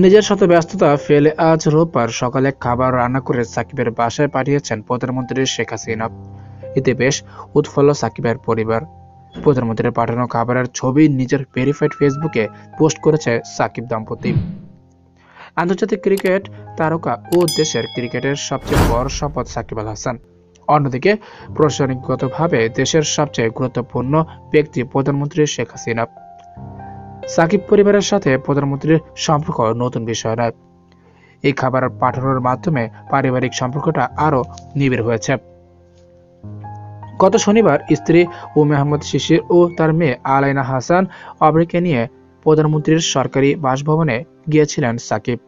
নিজের শত ব্যস্ততা ফেলে আজ রোববার সকালে খাবার রান্না করে সাকিবের বাসায় পাঠিয়েছেন প্রধানমন্ত্রী শেখ হাসিনা। এতে বেশ উৎফুল্ল সাকিবের পরিবার। প্রধানমন্ত্রীর পাঠানো খাবারের ছবি নিজের ভেরিফাইড ফেসবুকে পোস্ট করেছে সাকিব দম্পতি। আন্তর্জাতিক ক্রিকেট তারকা ও দেশের ক্রিকেটের সবচেয়ে বড় সম্পদ সাকিব আল হাসান। অন্যদিকে প্রশাসনিকগতভাবে দেশের সবচেয়ে গুরুত্বপূর্ণ ব্যক্তি প্রধানমন্ত্রী শেখ হাসিনা। সাকিব পরিবারের সাথে প্রধানমন্ত্রীর সম্পর্ক নতুন বিষয় নয়। এই খাবার পাঠানোর মাধ্যমে পারিবারিক সম্পর্কটা আরো নিবিড় হয়েছে। গত শনিবার স্ত্রী মোহাম্মদ শিশির ও তার মেয়ে আলাইনা হাসান অবরিকে নিয়ে প্রধানমন্ত্রীর সরকারি বাসভবনে গিয়েছিলেন সাকিব।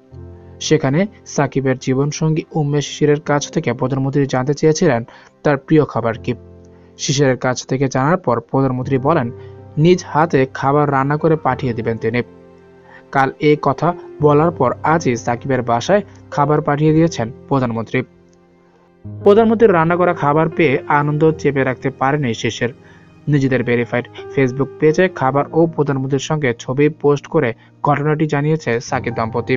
সেখানে সাকিবের জীবনসঙ্গী শিশিরের কাছ থেকে প্রধানমন্ত্রী জানতে চেয়েছিলেন তার প্রিয় খাবার কি। শিশিরের কাছ থেকে জানার পর প্রধানমন্ত্রী বলেন নিজ হাতে খাবার রান্না করে পাঠিয়ে দিবেন তিনি। কাল এই কথা বলার পর আজই সাকিবের বাসায় খাবার পাঠিয়ে দিয়েছেন প্রধানমন্ত্রী। প্রধানমন্ত্রীর রান্না করা খাবার পেয়ে আনন্দ চেপে রাখতে পারেনি শিশির। নিজেদের ভেরিফাইড ফেসবুক পেজে খাবার ও প্রধানমন্ত্রীর সঙ্গে ছবি পোস্ট করে ঘটনাটি জানিয়েছে সাকিব দম্পতি।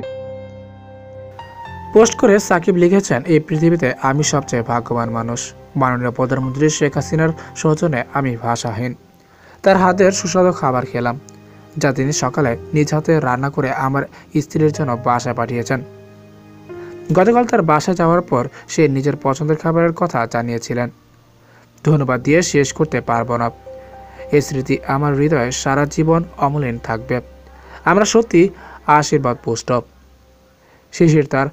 পোস্ট করে সাকিব লিখেছেন, এই পৃথিবীতে আমি সবচেয়ে ভাগ্যবান মানুষ। মাননীয় প্রধানমন্ত্রী শেখ হাসিনার সৌজন্যে আমি ভাষাহীন। তার হাতের সুস্বাদু খাবার খেলাম, যা তিনি সকালে নিজ হাতে রান্না করে আমার স্ত্রীর জন্য বাসায় পাঠিয়েছেন। গতকাল তার বাসায় যাওয়ার পর সে নিজের পছন্দের খাবারের কথা জানিয়েছিলেন। ধন্যবাদ দিয়ে শেষ করতে পারবো না। এই স্মৃতি আমার হৃদয়ে সারা জীবন অমলিন থাকবে। আমরা সত্যি আশীর্বাদ পুষ্ট। শিশির তার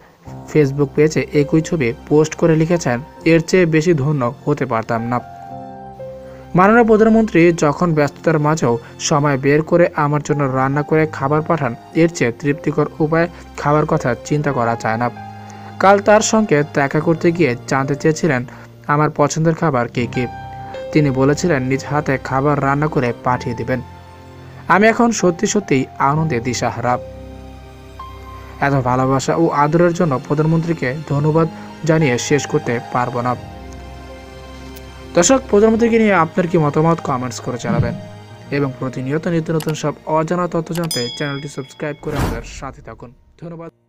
ফেসবুক পেজে একই ছবি পোস্ট করে লিখেছেন, এর চেয়ে বেশি ধন্য হতে পারতাম না। মাননীয় প্রধানমন্ত্রী যখন ব্যস্ততার মাঝেও সময় বের করে আমার জন্য রান্না করে খাবার পাঠান, এর চেয়ে তৃপ্তিকর উপায় খাবার কথা চিন্তা করা যায় না। কাল তার সঙ্গে দেখা করতে গিয়ে জানতে চেয়েছিলেন আমার পছন্দের খাবার কি কি। তিনি বলেছিলেন নিজ হাতে খাবার রান্না করে পাঠিয়ে দিবেন। আমি এখন সত্যি সত্যিই আনন্দে দিশাহারা। এত ভালোবাসা ও আদরের জন্য প্রধানমন্ত্রীকে ধন্যবাদ জানিয়ে শেষ করতে পারবো না। দর্শক, প্রধানমন্ত্রীকে নিয়ে আপনার কি মতামত কমেন্টস করে জানাবেন এবং প্রতিনিয়ত নিত্য নতুন সব অজানা তথ্য জানতে চ্যানেলটি সাবস্ক্রাইব করে আমাদের সাথে থাকুন। ধন্যবাদ।